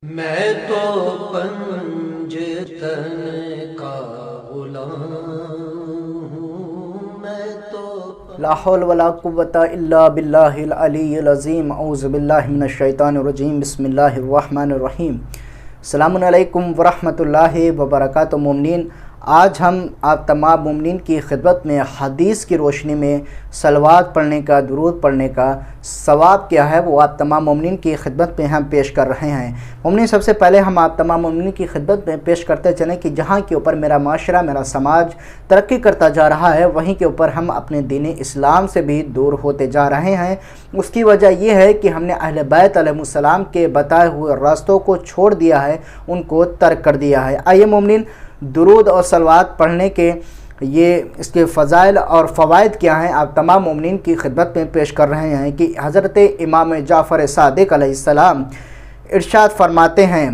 میں تو پنجتن کا غلام ہوں، میں تو لا حول ولا قوت الا باللہ العلی العظیم۔ اعوذ باللہ من الشیطان الرجیم، بسم اللہ الرحمن الرحیم۔ السلام علیکم ورحمۃ اللہ وبرکاتہ۔ مومنین، آج ہم آپ تمام مومنین کی خدمت میں حدیث کی روشنی میں صلوات پڑھنے کا، درود پڑھنے کا ثواب کیا ہے وہ آپ تمام مومنین کی خدمت میں ہم پیش کر رہے ہیں۔ مومنین، سب سے پہلے ہم آپ تمام مومنین کی خدمت میں پیش کرتے چلیں کہ جہاں کے اوپر میرا معاشرہ، میرا سماج ترقی کرتا جا رہا ہے، وہیں کے اوپر ہم اپنے دین اسلام سے بھی دور ہوتے جا رہے ہیں۔ اس کی وجہ یہ ہے کہ ہم نے اہل بیت علیہ السلام کے بتائے ہوئے راستوں کو چھوڑ دیا ہے، ان کو ترک کر دیا ہے۔ آئیے مومنین، درود اور صلوات پڑھنے کے اس کے فضائل اور فوائد کیا ہیں آپ تمام مومنین کی خدمت میں پیش کر رہے ہیں کہ حضرت امام جعفر صادق علیہ السلام ارشاد فرماتے ہیں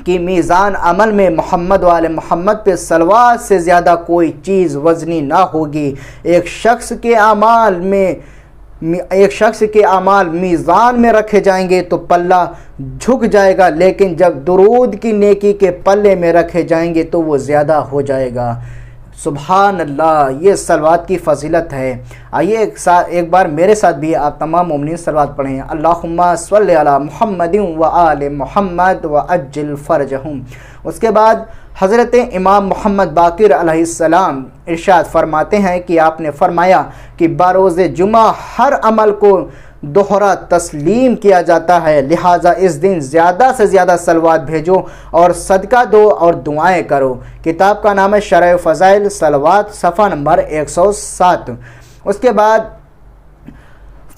کہ میزان عمل میں محمد وآل محمد پہ صلوات سے زیادہ کوئی چیز وزنی نہ ہوگی۔ ایک شخص کے اعمال میزان میں رکھے جائیں گے تو پلہ جھک جائے گا، لیکن جب درود کی نیکی کے پلے میں رکھے جائیں گے تو وہ زیادہ ہو جائے گا۔ سبحان اللہ، یہ صلوات کی فضیلت ہے۔ آئیے ایک بار میرے ساتھ بھی آپ تمام مومنین صلوات پڑھیں۔ اللہم صلی علی محمد و آل محمد و عجل فرجہم۔ اس کے بعد حضرت امام محمد باقر علیہ السلام ارشاد فرماتے ہیں کہ آپ نے فرمایا کہ بروز جمعہ ہر عمل کو دوہرا تسلیم کیا جاتا ہے، لہٰذا اس دن زیادہ سے زیادہ صلوات بھیجو اور صدقہ دو اور دعائیں کرو۔ کتاب کا نام ہے شرح فضائل صلوات، صفحہ نمبر 107۔ اس کے بعد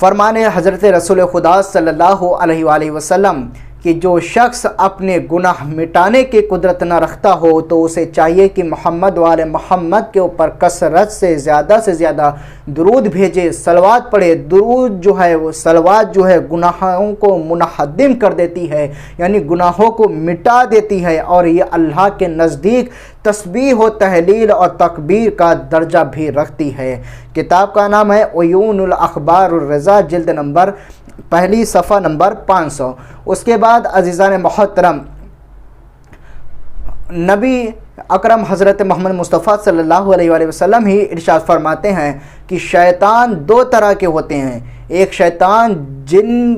فرمان حضرت رسول خدا صلی اللہ علیہ وآلہ وسلم کہ جو شخص اپنے گناہ مٹانے کی قدرت نہ رکھتا ہو تو اسے چاہیے کہ محمد وآل محمد کے اوپر کثرت سے زیادہ درود بھیجے، صلوات پڑھے۔ درود جو ہے وہ صلوات جو ہے گناہوں کو منہدم کر دیتی ہے، یعنی گناہوں کو مٹا دیتی ہے، اور یہ اللہ کے نزدیک تسبیح و تہلیل اور تکبیر کا درجہ بھی رکھتی ہے۔ کتاب کا نام ہے عیون الاخبار الرضا، جلد نمبر پہلی، صفحہ نمبر 500۔ اس کے بعد عزیزان محترم، نبی اکرم حضرت محمد مصطفیٰ صلی اللہ علیہ وآلہ وسلم ہی ارشاد فرماتے ہیں کہ شیطان دو طرح کے ہوتے ہیں۔ ایک شیطان جن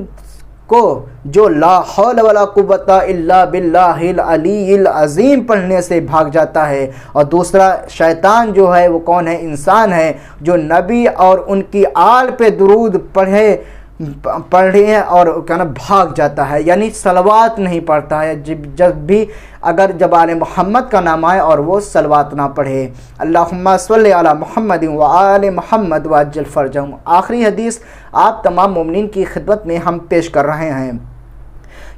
کو جو لا حول ولا قوت الا باللہ العلی العظیم پڑھنے سے بھاگ جاتا ہے، اور دوسرا شیطان جو ہے وہ کون ہے؟ انسان ہے جو نبی اور ان کی آل پہ درود پڑھے اور بھاگ جاتا ہے، یعنی صلوات نہیں پڑھتا ہے۔ جب آل محمد کا نام آئے اور وہ صلوات نہ پڑھے۔ اللہم صلی علی محمد و آل محمد وعجل فرجہم۔ آخری حدیث آپ تمام مومنین کی خدمت میں ہم پیش کر رہے ہیں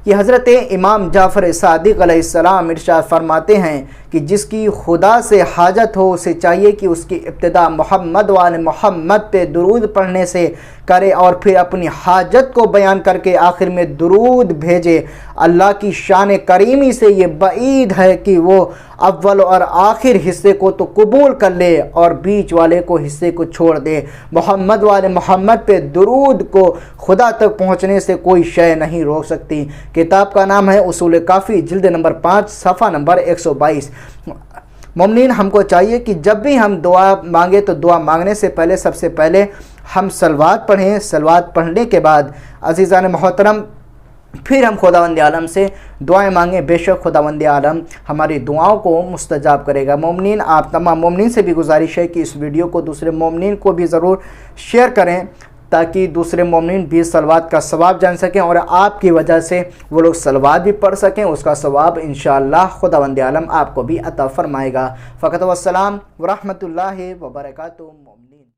کہ حضرت امام جعفر صادق علیہ السلام ارشاد فرماتے ہیں کہ جس کی خدا سے حاجت ہو اسے چاہیے کہ اس کی ابتدا محمد وآل محمد پہ درود پڑھنے سے کرے اور پھر اپنی حاجت کو بیان کر کے آخر میں درود بھیجے۔ اللہ کی شان کریمی سے یہ بعید ہے کہ وہ اول اور آخر حصے کو تو قبول کر لے اور بیچ والے کو حصے کو چھوڑ دے۔ محمد وآل محمد پہ درود کو خدا تک پہنچنے سے کوئی شے نہیں روک سکتی۔ کتاب کا نام ہے اصول کافی، جلد نمبر 5، صفحہ نمبر 122۔ مومنین، ہم کو چاہیے کہ جب بھی ہم دعا مانگے تو دعا مانگنے سے پہلے سب سے پہلے ہم صلوات پڑھیں۔ صلوات پڑھنے کے بعد عزیزان محترم پھر ہم خداوند عالم سے دعائیں مانگیں، بے شک خداوند عالم ہماری دعاؤں کو مستجاب کرے گا۔ مومنین، آپ تمام مومنین سے بھی گزارش ہے کہ اس ویڈیو کو دوسرے مومنین کو بھی ضرور شیئر کریں تاکہ دوسرے مومنین بھی صلوات کا ثواب جان سکیں اور آپ کی وجہ سے وہ لوگ صلوات بھی پڑھ سکیں۔ اس کا ثواب انشاءاللہ خداوند عالم آپ کو بھی عطا فرمائے گا۔ فقط والسلام ورحمۃ اللہ وبرکاتہ۔ مومنین۔